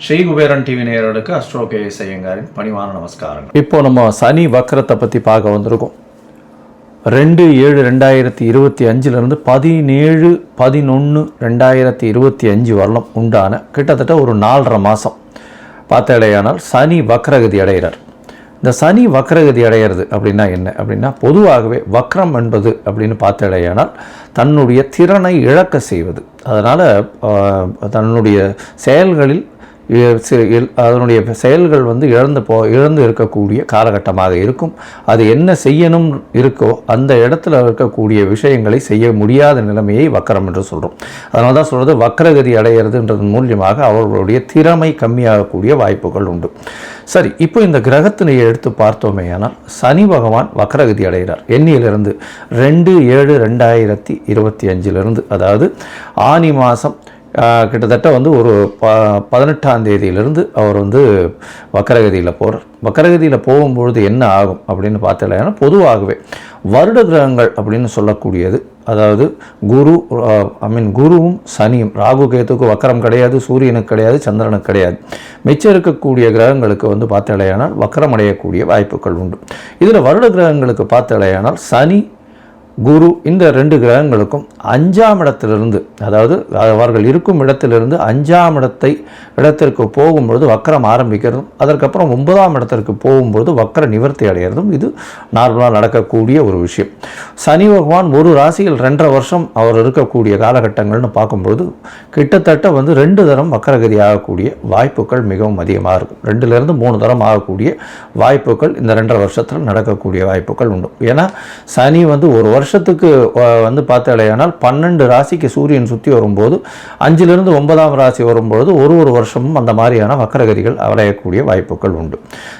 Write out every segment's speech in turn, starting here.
Sri Kuberan TV நேயர்களுக்கு astro KS ஐயங்காரின் பணிவான நமஸ்காரங்கள். இப்போ நம்ம சனி வக்கரத்தை பற்றி பார்க்க வந்திருக்கோம். 2/7/2025 17/11/2025 வரலும் உண்டான கிட்டத்தட்ட ஒரு 4.5 மாதம் பார்த்தாலேயானால் சனி வக்ரகதி அடைகிறார். இந்த சனி வக்ரகதி அடைகிறது அப்படின்னா என்ன அப்படின்னா, பொதுவாகவே வக்ரம் என்பது அப்படின்னு பார்த்தாலேயானால் தன்னுடைய திறனை இழக்க செய்வது. அதனால் தன்னுடைய செயல்களில் அதனுடைய செயல்கள் இழந்து இருக்கக்கூடிய காலகட்டமாக இருக்கும். அது என்ன செய்யணும் இருக்கோ அந்த இடத்துல இருக்கக்கூடிய விஷயங்களை செய்ய முடியாத நிலைமையை வக்கரம் என்று சொல்கிறோம். அதனால தான் சொல்கிறது வக்ரகதி அடைகிறதுன்றது மூலியமாக அவர்களுடைய திறமை கம்மியாகக்கூடிய வாய்ப்புகள் உண்டு. சரி, இப்போ இந்த கிரகத்தினை எடுத்து பார்த்தோமே ஆனால் சனி பகவான் வக்ரகதி அடைகிறார். எண்ணியிலிருந்து 2/7/2025 அதாவது ஆனி மாதம் கிட்டத்தட்ட ஒரு 18ஆம் தேதியிலிருந்து அவர் வக்கரகதியில் போகிறார். வக்கரகதியில் போகும்பொழுது என்ன ஆகும் அப்படின்னு பார்த்தீங்கன்னா, பொதுவாகவே வருட கிரகங்கள் அப்படின்னு சொல்லக்கூடியது, அதாவது குருவும் சனியும், ராகு கேத்துக்கு வக்கரம் கிடையாது, சூரியனுக்கு கிடையாது, சந்திரனுக்கு கிடையாது. மிச்சம் இருக்கக்கூடிய கிரகங்களுக்கு பார்த்தீங்கன்னா வக்கரம் அடையக்கூடிய வாய்ப்புகள் உண்டு. இதில் வருட கிரகங்களுக்கு பார்த்தீங்கன்னா சனி குரு இந்த 2 கிரகங்களுக்கும் 5ஆம் இடத்திலிருந்து, அதாவது அவர்கள் இருக்கும் இடத்திலிருந்து 5ஆம் இடத்திற்கு போகும்பொழுது வக்கரம் ஆரம்பிக்கிறதும், அதற்கப்புறம் 9ஆம் இடத்திற்கு போகும்பொழுது வக்கர நிவர்த்தி அடைகிறதும் இது நார்மலாக நடக்கக்கூடிய ஒரு விஷயம். சனி பகவான் ஒரு ராசியில் 2.5 வருஷம் அவர் இருக்கக்கூடிய காலகட்டங்கள்னு பார்க்கும்பொழுது கிட்டத்தட்ட 2 தரம் வக்கரகதி ஆகக்கூடிய வாய்ப்புகள் மிகவும் அதிகமாக இருக்கும். 2லேருந்து 3 தரம் ஆகக்கூடிய வாய்ப்புகள் இந்த 2.5 வருஷத்தில் நடக்கக்கூடிய வாய்ப்புகள் உண்டு. ஏன்னா சனி ஒரு வருஷத்துக்கு பார்த்தாலேயானால் 12 ராசிக்கு சூரியன் சுற்றி வரும்போது 5லிருந்து 9ஆம் ராசி வரும்பொழுது ஒரு வருஷமும் அந்த மாதிரியான வக்கரகதிகள் அடையக்கூடிய வாய்ப்புகள் உண்டு.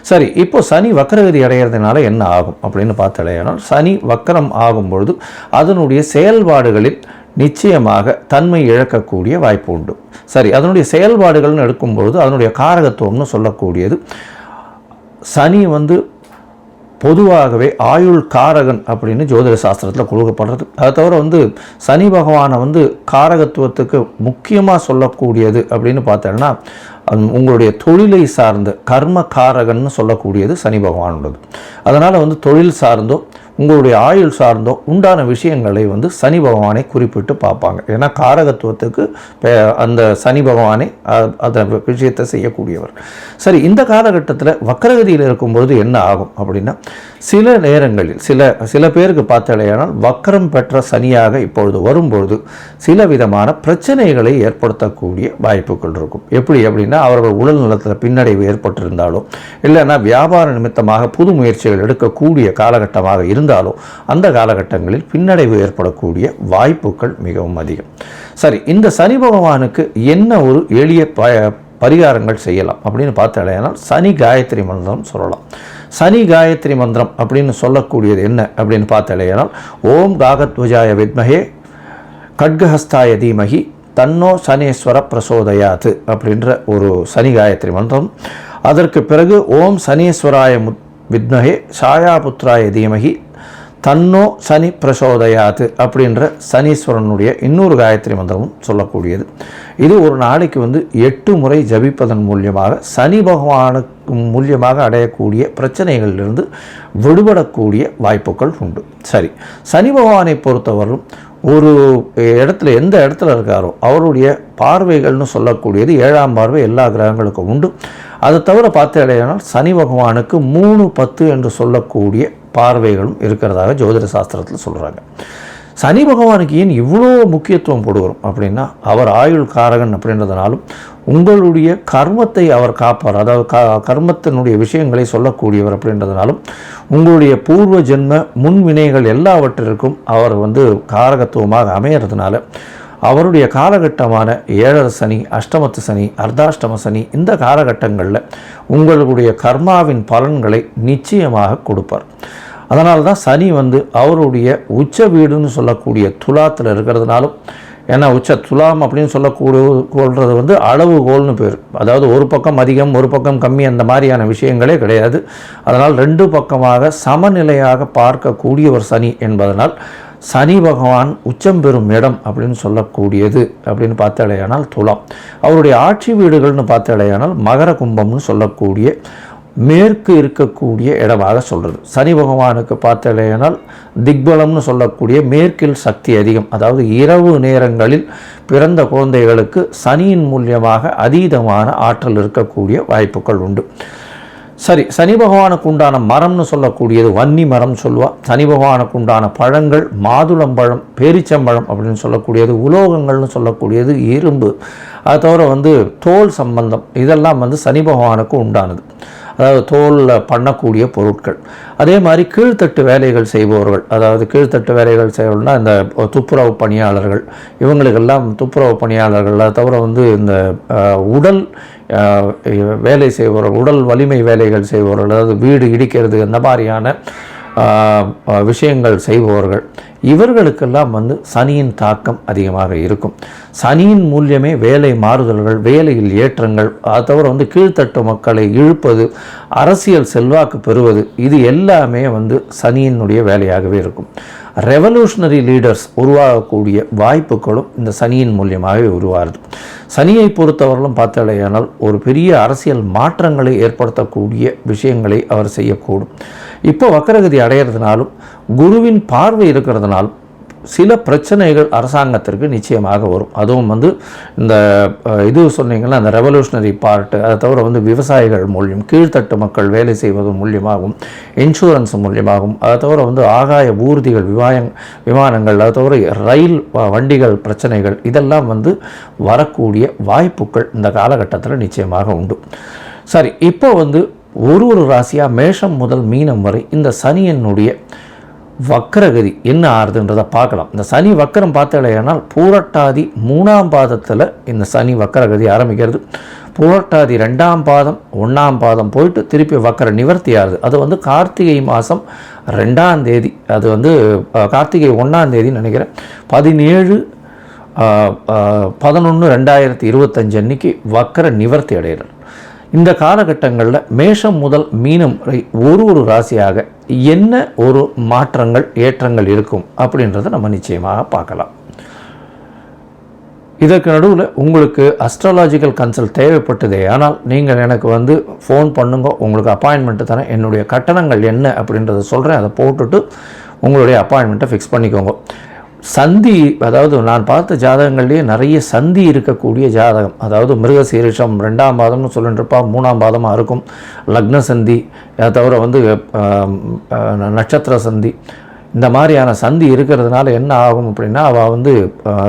சரி, இப்போ சனி வக்கரகதி அடைகிறதுனால என்ன ஆகும் அப்படின்னு பார்த்தாலேயானால் சனி வக்கரம் ஆகும்பொழுது அதனுடைய செயல்பாடுகளில் நிச்சயமாக தன்மை இழக்கக்கூடிய வாய்ப்பு உண்டு. சரி, அதனுடைய செயல்பாடுகள்னு எடுக்கும்பொழுது அதனுடைய காரகத்துவம்னு சொல்லக்கூடியது, சனி பொதுவாகவே ஆயுள் காரகன் அப்படின்னு ஜோதிட சாஸ்திரத்தில் கொடுக்கப்படுறது. அதை தவிர சனி பகவானை காரகத்துவத்துக்கு முக்கியமாக சொல்லக்கூடியது அப்படின்னு பார்த்தோன்னா உங்களுடைய தொழிலை சார்ந்த கர்ம காரகன்னு சொல்லக்கூடியது சனி பகவான் உள்ளது. அதனால் தொழில் சார்ந்தோ உங்களுடைய ஆயுள் சார்ந்தோ உண்டான விஷயங்களை சனி பகவானை குறிப்பிட்டு பார்ப்பாங்க. ஏன்னா காரகத்துவத்துக்கு அந்த சனி பகவானை அந்த விஷயத்தை செய்யக்கூடியவர். சரி, இந்த காலகட்டத்தில் வக்கரகதியில் இருக்கும்பொழுது என்ன ஆகும் அப்படின்னா, சில நேரங்களில் சில பேருக்கு பார்த்தாலேயானால் வக்கரம் பெற்ற சனியாக இப்பொழுது வரும்பொழுது சில விதமான பிரச்சனைகளை ஏற்படுத்தக்கூடிய வாய்ப்புகள் இருக்கும். எப்படி அப்படின்னா, அவர்கள் உடல் நலத்தில் பின்னடைவு ஏற்பட்டிருந்தாலோ இல்லைன்னா வியாபார நிமித்தமாக புது முயற்சிகள் எடுக்கக்கூடிய காலகட்டமாக இருந்தாலோ அந்த காலகட்டங்களில் பின்னடைவு ஏற்படக்கூடிய வாய்ப்புகள் மிகவும் அதிகம். சரி, இந்த சனி பகவானுக்கு என்ன ஒரு எளிய பரிகாரங்கள் செய்யலாம் அப்படின்னு பார்த்தாலேனால் சனி காயத்ரி மந்திரம் சொல்லலாம். சனி காயத்ரி மந்திரம் அப்படின்னு சொல்லக்கூடியது என்ன அப்படின்னு பார்த்தாலேனால் ஓம் காகத்வஜாய வித்மஹே கட்கஹஸ்தாய தீமஹி தன்னோ சனீஸ்வர பிரசோதயாத்து அப்படின்ற ஒரு சனி காயத்ரி மந்திரம். அதற்கு பிறகு ஓம் சனீஸ்வராய வித்மஹே சாயாபுத்ராய தீமஹி தன்னோ சனி பிரசோதயாத்து அப்படின்ற சனீஸ்வரனுடைய இன்னொரு காயத்ரி மந்திரமும் சொல்லக்கூடியது. இது ஒரு நாளைக்கு 8 முறை ஜபிப்பதன் மூலியமாக சனி பகவானுக்கு மூலியமாக அடையக்கூடிய பிரச்சனைகளிலிருந்து விடுபடக்கூடிய வாய்ப்புகள் உண்டு. சரி, சனி பகவானை பொறுத்தவரையும் ஒரு இடத்துல எந்த இடத்துல இருக்காரோ அவருடைய பார்வைகள்னு சொல்லக்கூடியது 7ஆம் பார்வை எல்லா கிரகங்களுக்கும் உண்டு. அதை தவிர பார்த்தாலேயானால் சனி பகவானுக்கு 3-10 என்று சொல்லக்கூடிய பார்வைகளும் இருக்கிறதாக ஜோதிட சாஸ்திரத்தில் சொல்கிறாங்க. சனி பகவானுக்கு ஏன் இவ்வளோ முக்கியத்துவம் போடுகிறோம் அப்படின்னா, அவர் ஆயுள் காரகன் அப்படின்றதுனாலும் உங்களுடைய கர்மத்தை அவர் காப்பார், அதாவது கர்மத்தினுடைய விஷயங்களை சொல்லக்கூடியவர் அப்படின்றதுனாலும் உங்களுடைய பூர்வ ஜென்ம முன்வினைகள் எல்லாவற்றிற்கும் அவர் காரகத்துவமாக அமையறதுனால அவருடைய காலகட்டமான 7 சனி, அஷ்டமத்து சனி, அர்த்தாஷ்டம சனி இந்த காலகட்டங்களில் உங்களுடைய கர்மாவின் பலன்களை நிச்சயமாக கொடுப்பார். அதனால தான் சனி அவருடைய உச்ச வீடுன்னு சொல்லக்கூடிய துலாத்தில் இருக்கிறதுனாலும், ஏன்னா உச்ச துலாம் அப்படின்னு சொல்லக்கூடுறது அளவுகோல்னு பேர். அதாவது ஒரு பக்கம் அதிகம் ஒரு பக்கம் கம்மி அந்த மாதிரியான விஷயங்களே கிடையாது. அதனால் 2 பக்கமாக சமநிலையாக பார்க்கக்கூடியவர் சனி என்பதனால் சனி பகவான் உச்சம் பெறும் இடம் அப்படின்னு சொல்லக்கூடியது அப்படின்னு பார்த்தாலேயானால் துலாம். அவருடைய ஆட்சி வீடுகள்னு பார்த்தாலேயானால் மகர கும்பம்னு சொல்லக்கூடிய மேற்கு இருக்கக்கூடிய இடமாக சொல்கிறது. சனி பகவானுக்கு பார்த்தாலேயானால் திக்பலம்னு சொல்லக்கூடிய மேற்கில் சக்தி அதிகம். அதாவது இரவு நேரங்களில் பிறந்த குழந்தைகளுக்கு சனியின் மூலியமாக அதீதமான ஆற்றல் இருக்கக்கூடிய வாய்ப்புகள் உண்டு. சரி, சனி பகவானுக்கு உண்டான மரம்னு சொல்லக்கூடியது வன்னி மரம் சொல்லுவாள். சனி பகவானுக்கு உண்டான பழங்கள் மாதுளம்பழம், பேரிச்சம்பழம் அப்படின்னு சொல்லக்கூடியது, உலோகங்கள்னு சொல்லக்கூடியது இரும்பு, அது தவிர தோல் சம்பந்தம், இதெல்லாம் சனி பகவானுக்கு உண்டானது. அதாவது தோலில் பண்ணக்கூடிய பொருட்கள். அதே மாதிரி கீழ்த்தட்டு வேலைகள் செய்பவர்கள், அதாவது கீழ்த்தட்டு வேலைகள் செய்வர்கள்னால் இந்த துப்புரவு பணியாளர்கள், இவங்களுக்கெல்லாம் துப்புரவு பணியாளர்கள், அது தவிர இந்த உடல் வேலை செய்பவர்கள், உடல் வலிமை வேலைகள் செய்பவர்கள், அதாவது வீடு இடிக்கிறது அந்த மாதிரியான விஷயங்கள் செய்பவர்கள், இவர்களுக்கெல்லாம் சனியின் தாக்கம் அதிகமாக இருக்கும். சனியின் மூலியமே வேலை மாறுதல்கள், வேலையில் ஏற்றங்கள், அது தவிர கீழ்த்தட்டு மக்களை இழுப்பது, அரசியல் செல்வாக்கு பெறுவது, இது எல்லாமே சனியினுடைய வேலையாகவே இருக்கும். ரெவல்யூஷனரி லீடர்ஸ் உருவாகக்கூடிய வாய்ப்புகளும் இந்த சனியின் மூலியமாகவே உருவாகுது. சனியை பொறுத்தவர்களும் பார்த்தாலேயானால் ஒரு பெரிய அரசியல் மாற்றங்களை ஏற்படுத்தக்கூடிய விஷயங்களை அவர் செய்யக்கூடும். இப்போ வக்கரகதி அடையிறதுனாலும் குருவின் பார்வை இருக்கிறதுனாலும் சில பிரச்சனைகள் அரசாங்கத்திற்கு நிச்சயமாக வரும். அதுவும் இந்த இது சொன்னீங்கன்னா அந்த ரெவல்யூஷனரி பார்ட்டு, அதை தவிர விவசாயிகள் மூலியம், கீழ்த்தட்டு மக்கள் வேலை செய்வது மூலியமாகவும், இன்சூரன்ஸ் மூலியமாகவும், அதை தவிர ஆகாய ஊர்திகள், விமானங்கள், அதை தவிர ரயில் வண்டிகள் பிரச்சனைகள், இதெல்லாம் வரக்கூடிய வாய்ப்புகள் இந்த காலகட்டத்தில் நிச்சயமாக உண்டு. சரி, இப்போ ஒரு ராசியாக மேஷம் முதல் மீனம் வரை இந்த சனியினுடைய வக்கரகதி என்ன ஆறுதுன்றதை பார்க்கலாம். இந்த சனி வக்கரம் பார்த்தாலேயானால் பூரட்டாதி 3ஆம் பாதத்தில் இந்த சனி வக்கரகதி ஆரம்பிக்கிறது. பூரட்டாதி 2ஆம் பாதம் 1ஆம் பாதம் போயிட்டு திருப்பி வக்கர நிவர்த்தி ஆகுது. அது கார்த்திகை மாதம் 2ஆம் தேதி, அது கார்த்திகை 1ஆம் தேதி நினைக்கிறேன், 17/11/2025 அன்னைக்கு வக்கர நிவர்த்தி அடைகிறார். இந்த காலகட்டங்களில் மேஷம் முதல் மீனம் வரை ஒரு ராசியாக என்ன ஒரு மாற்றங்கள் ஏற்றங்கள் இருக்கும் அப்படின்றத நம்ம நிச்சயமாக பார்க்கலாம். இதற்கு நடுவில் உங்களுக்கு அஸ்ட்ராலாஜிக்கல் கன்சல்ட் தேவைப்பட்டதே ஆனால் நீங்கள் எனக்கு ஃபோன் பண்ணுங்க, உங்களுக்கு அப்பாயின்மெண்ட்டு தரேன். என்னுடைய கட்டணங்கள் என்ன அப்படின்றத சொல்கிறேன், அதை போட்டுட்டு உங்களுடைய அப்பாயின்மெண்ட்டை ஃபிக்ஸ் பண்ணிக்கோங்க. சந்தி, அதாவது நான் பார்த்த ஜாதகங்கள்லேயே நிறைய சந்தி இருக்கக்கூடிய ஜாதகம், அதாவது மிருகசீரிஷம் 2ஆம் பாதம்னு சொல்லிட்டுருப்பா, 3ஆம் பாதமாக இருக்கும், லக்ன சந்தி, அதை தவிர நட்சத்திர சந்தி, இந்த மாதிரியான சந்தி இருக்கிறதுனால என்ன ஆகும் அப்படின்னா, அவள்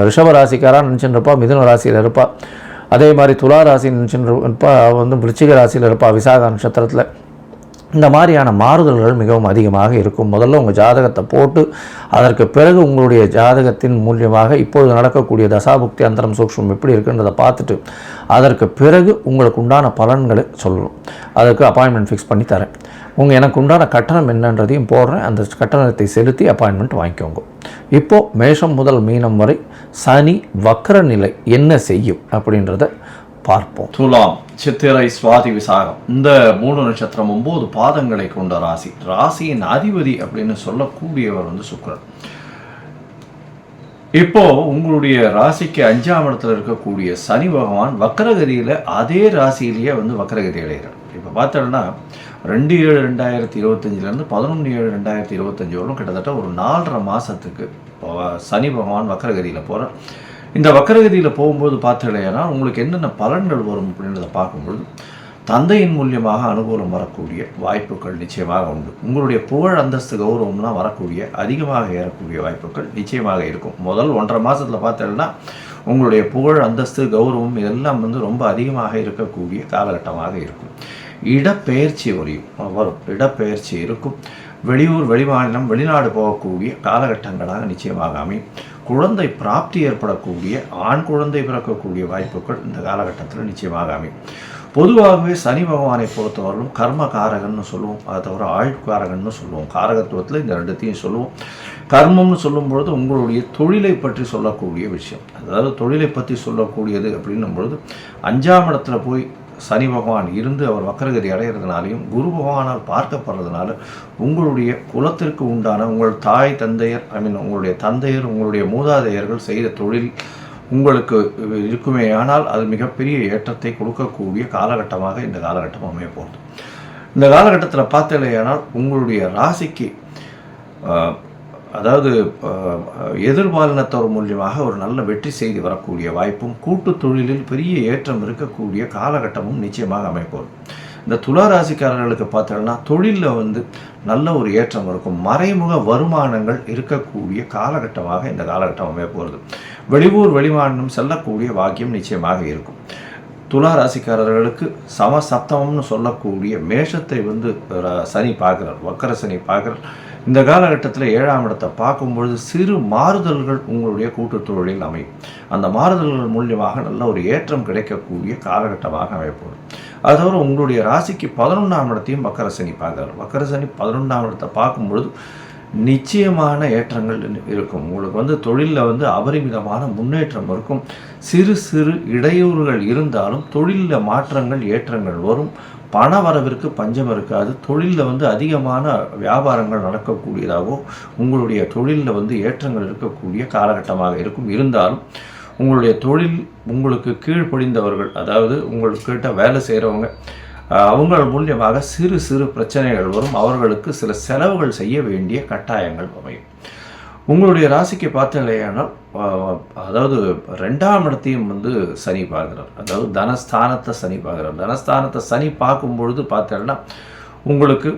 ரிஷபராசிக்காராக நினச்சின்னு இருப்பா, மிதுன ராசியில் இருப்பாள். அதே மாதிரி துலா ராசி நினச்சின்னு இருப்பா, அவள் விருச்சிக ராசியில் இருப்பாள், விசாக நட்சத்திரத்தில். இந்த மாதிரியான மாறுதல்கள் மிகவும் அதிகமாக இருக்கும். முதல்ல உங்கள் ஜாதகத்தை போட்டு அதற்கு பிறகு உங்களுடைய ஜாதகத்தின் மூலியமாக இப்பொழுது நடக்கக்கூடிய தசாபுக்தி அந்தரம் சூக்ஷ்மம் எப்படி இருக்குன்றதை பார்த்துட்டு அதற்கு பிறகு உங்களுக்கு உண்டான பலன்களை சொல்லணும். அதுக்கு அப்பாயின்மெண்ட் ஃபிக்ஸ் பண்ணி தரேன். எனக்கு உண்டான கட்டணம் என்னன்றதையும் போடுறேன். அந்த கட்டணத்தை செலுத்தி அப்பாயின்மெண்ட் வாங்கிக்கோங்க. இப்போது மேஷம் முதல் மீனம் வரை சனி வக்கர நிலை என்ன செய்யும் அப்படின்றத பார்ப்போம். துலாம், சித்திரை, சுவாதி, விசாகம், இந்த 3 நட்சத்திரம் 9 பாதங்களை கொண்ட ராசி. ராசியின் அதிபதி அப்படின்னு சொல்லக்கூடியவர் சுக்கிரன். இப்போ உங்களுடைய ராசிக்கு 5ஆம் இடத்துல இருக்கக்கூடிய சனி பகவான் வக்கரகதியில் அதே ராசியிலேயே வக்கரகதி அடைகிறார். இப்போ பார்த்தோம்னா 2/7/2025 11/7/2025 வரும் கிட்டத்தட்ட ஒரு 4.5 மாதத்துக்கு சனி பகவான் வக்கரகதியில் போகிறார். இந்த வக்கரகதியில் போகும்போது பார்த்தீங்கன்னா உங்களுக்கு என்னென்ன பலன்கள் வரும் அப்படின்றத பார்க்கும்பொழுது தந்தையின் மூலியமாக அனுகூலம் வரக்கூடிய வாய்ப்புகள் நிச்சயமாக உண்டு. உங்களுடைய புகழ் அந்தஸ்து கௌரவம்லாம் வரக்கூடிய அதிகமாக ஏறக்கூடிய வாய்ப்புகள் நிச்சயமாக இருக்கும். முதல் 1.5 மாதத்தில் பார்த்தீங்கன்னா உங்களுடைய புகழ் அந்தஸ்து கௌரவம் இதெல்லாம் ரொம்ப அதிகமாக இருக்கக்கூடிய காலகட்டமாக இருக்கும். இடப்பெயர்ச்சி வரும், இடப்பெயர்ச்சி இருக்கும். வெளியூர், வெளிமாநிலம், வெளிநாடு போகக்கூடிய காலகட்டங்களாக நிச்சயமாக அமையும். குழந்தை பிராப்தி ஏற்படக்கூடிய, ஆண் குழந்தை பிறக்கக்கூடிய வாய்ப்புகள் இந்த காலகட்டத்தில் நிச்சயமாக அமையும். பொதுவாகவே சனி பகவானை பொறுத்தவரையும் கர்ம காரகன்னு சொல்லுவோம், அதை தவிர ஆழ்காரகன்னு சொல்லுவோம். காரகத்துவத்தில் இந்த ரெண்டுத்தையும் சொல்லுவோம். கர்மம்னு சொல்லும்பொழுது உங்களுடைய தொழிலை பற்றி சொல்லக்கூடிய விஷயம், அதாவது தொழிலை பற்றி சொல்லக்கூடியது அப்படின்னும் பொழுது 5ஆம் இடத்துல போய் சனி பகவான் இருந்து அவர் வக்கரகதி அடைகிறதுனாலையும் குரு பகவானால் பார்க்கப்படுறதுனால உங்களுடைய குலத்திற்கு உண்டான உங்கள் தாய் தந்தையர் உங்களுடைய தந்தையர் உங்களுடைய மூதாதையர்கள் செய்த தொழில் உங்களுக்கு இருக்குமே ஆனால் அது மிகப்பெரிய ஏற்றத்தை கொடுக்கக்கூடிய காலகட்டமாக இந்த காலகட்டம் அமைய போகுது. இந்த காலகட்டத்தில் பார்த்தலையானால் உங்களுடைய ராசிக்கு அதாவது எதிர்பாலினத்தவர் மூலியமாக ஒரு நல்ல வெற்றி செய்தி வரக்கூடிய வாய்ப்பும் கூட்டு தொழிலில் பெரிய ஏற்றம் இருக்கக்கூடிய காலகட்டமும் நிச்சயமாக அமைப்போம். இந்த துலா ராசிக்காரர்களுக்கு பார்த்தோம்னா தொழிலில் நல்ல ஒரு ஏற்றம் இருக்கும், மறைமுக வருமானங்கள் இருக்கக்கூடிய காலகட்டமாக இந்த காலகட்டம் அமைப்போகிறது. வெளியூர் வெளிமாநிலம் செல்லக்கூடிய பாக்கியம் நிச்சயமாக இருக்கும். துலா ராசிக்காரர்களுக்கு சமசப்தமம்னு சொல்லக்கூடிய மேஷத்தை சனி பார்க்குறார், வக்கர சனி பார்க்குறார். இந்த காலகட்டத்தில் 7ஆம் இடத்தை பார்க்கும்பொழுது சிறு மாறுதல்கள் உங்களுடைய கூட்டு தொழிலில் அமையும். அந்த மாறுதல்கள் மூலியமாக நல்ல ஒரு ஏற்றம் கிடைக்கக்கூடிய காலகட்டமாக அமைப்போம். அது தவிர உங்களுடைய ராசிக்கு 11ஆம் இடத்தையும் வக்கர சனி பார்க்குறார். வக்கர சனி 11ஆம் இடத்தை பார்க்கும்பொழுது நிச்சயமான ஏற்றங்கள் இருக்கும். உங்களுக்கு தொழிலில் அபரிமிதமான முன்னேற்றம் இருக்கும். சிறு சிறு இடையூறுகள் இருந்தாலும் தொழிலில் மாற்றங்கள் ஏற்றங்கள் வரும். பண வரவிற்கு பஞ்சம் இருக்காது. தொழிலில் அதிகமான வியாபாரங்கள் நடக்கக்கூடியதாகவோ உங்களுடைய தொழிலில் ஏற்றங்கள் இருக்கக்கூடிய காலகட்டமாக இருக்கும். இருந்தாலும் உங்களுடைய தொழில் உங்களுக்கு கீழ்ப்படிந்தவர்கள், அதாவது உங்களுக்கு கிட்ட வேலை செய்கிறவங்க, அவங்கள் மூலியமாக சிறு சிறு பிரச்சனைகள் வரும். அவர்களுக்கு சில செலவுகள் செய்ய வேண்டிய கட்டாயங்கள் அமையும். உங்களுடைய ராசிக்கு பார்த்தீங்களேயானால் அதாவது 2ஆம் இடத்தையும் சனி பார்க்குறார். அதாவது தனஸ்தானத்தை சனி பார்க்குறார். தனஸ்தானத்தை சனி பார்க்கும்பொழுது பார்த்தீங்கன்னா உங்களுக்கு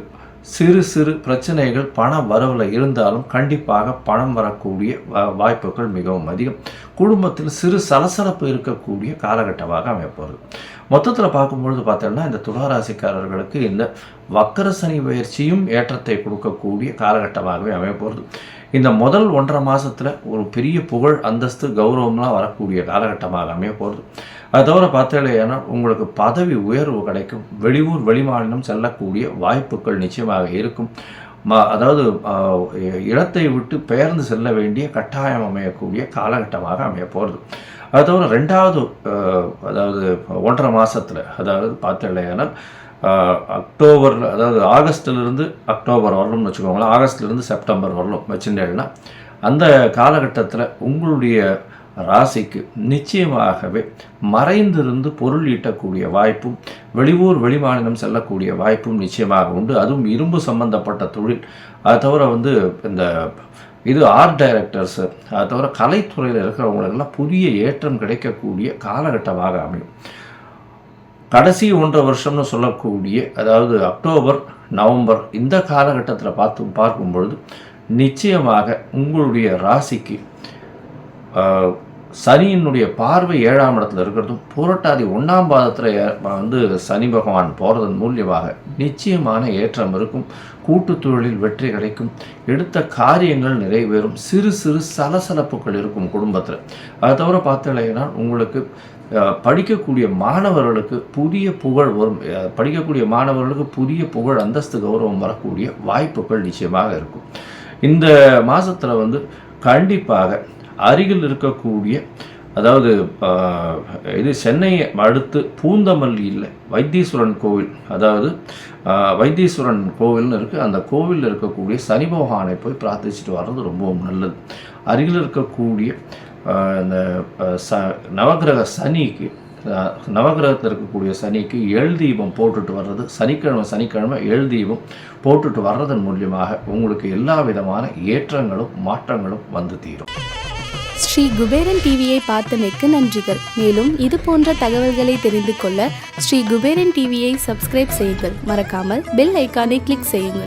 சிறு சிறு பிரச்சனைகள் பண வரவில் இருந்தாலும் கண்டிப்பாக பணம் வரக்கூடிய வாய்ப்புகள் மிகவும் அதிகம். குடும்பத்தில் சிறு சலசலப்பு இருக்கக்கூடிய காலகட்டமாக அமைப்பது. மொத்தத்தில் பார்க்கும்பொழுது பார்த்தோம்னா இந்த துளாராசிக்காரர்களுக்கு இந்த வக்கர சனி பயிற்சியும் ஏற்றத்தை கொடுக்கக்கூடிய காலகட்டமாகவே அமைப்போகிறது. இந்த முதல் 1.5 மாதத்தில் ஒரு பெரிய புகழ் அந்தஸ்து கௌரவம்லாம் வரக்கூடிய காலகட்டமாக அமைய போகிறது. அது தவிர பார்த்தீங்கன்னா உங்களுக்கு பதவி உயர்வு கிடைக்கும். வெளியூர் வெளிமாநிலம் செல்லக்கூடிய வாய்ப்புகள் நிச்சயமாக இருக்கும். அதாவது இடத்தை விட்டு பெயர்ந்து செல்ல வேண்டிய கட்டாயம் அமையக்கூடிய காலகட்டமாக அமைய போகிறது. அது தவிர 2வது அதாவது 1.5 மாதத்தில் அதாவது பார்த்தீங்கன்னா அக்டோபரில், அதாவது ஆகஸ்டிலிருந்து அக்டோபர் வரலும்னு வச்சுக்கோங்களேன், ஆகஸ்ட்லேருந்து செப்டம்பர் வரலும் வச்சுட்டேன்னா அந்த காலகட்டத்தில் உங்களுடைய ராசிக்கு நிச்சயமாகவே மறைந்திருந்து பொருள் ஈட்டக்கூடிய வாய்ப்பும் வெளியூர் வெளிமாநிலம் செல்லக்கூடிய வாய்ப்பும் நிச்சயமாக உண்டு. அதுவும் இரும்பு சம்பந்தப்பட்ட தொழில், அது தவிர இந்த ஆர்ட் டைரக்டர்ஸு, அது தவிர கலைத்துறையில் இருக்கிறவங்களுக்கெல்லாம் புதிய ஏற்றம் கிடைக்கக்கூடிய காலகட்டமாக அமையும். கடைசி 1.5 வருஷம்னு சொல்லக்கூடிய அதாவது அக்டோபர் நவம்பர் இந்த காலகட்டத்தில் பார்க்கும்பொழுது நிச்சயமாக உங்களுடைய ராசிக்கு சனியினுடைய பார்வை 7ஆம் இடத்துல இருக்கிறதும் புரட்டாதி 1ஆம் பாதத்தில் சனி பகவான் போகிறதன் மூலியமாக நிச்சயமான ஏற்றம் இருக்கும். கூட்டு தொழிலில் வெற்றி கிடைக்கும். எடுத்த காரியங்கள் நிறைவேறும். சிறு சிறு சலசலப்புகள் இருக்கும் குடும்பத்தில். அதை தவிர பார்த்தீங்கன்னா உங்களுக்கு படிக்கக்கூடிய மாணவர்களுக்கு புதிய புகழ் வரும். படிக்கக்கூடிய மாணவர்களுக்கு புதிய புகழ் அந்தஸ்து கௌரவம் வரக்கூடிய வாய்ப்புகள் நிச்சயமாக இருக்கும். இந்த மாதத்தில் கண்டிப்பாக அருகில் இருக்கக்கூடிய அதாவது இது சென்னையை அடுத்து பூந்தமல்லியில் வைத்தீஸ்வரன் கோவில், அதாவது வைத்தீஸ்வரன் கோவில்னு இருக்குது. அந்த கோவிலில் இருக்கக்கூடிய சனி பகவானை போய் பிரார்த்திச்சுட்டு வர்றது ரொம்பவும் நல்லது. அருகில் இருக்கக்கூடிய இந்த நவகிரக சனிக்கு, நவகிரகத்தில் இருக்கக்கூடிய சனிக்கு எள் தீபம் போட்டுட்டு வர்றது, சனிக்கிழமை எள் தீபம் போட்டுட்டு வர்றதன் மூலியமாக உங்களுக்கு எல்லா விதமான ஏற்றங்களும் மாற்றங்களும் தீரும். ஸ்ரீ குபேரன் டிவியை பார்த்தமைக்கு நன்றிகள். மேலும் இது போன்ற தகவல்களை தெரிந்து கொள்ள ஸ்ரீ குபேரன் டிவியை சப்ஸ்கிரைப் செய்யுங்கள். மறக்காமல் பெல் ஐக்கானை கிளிக் செய்யுங்கள்.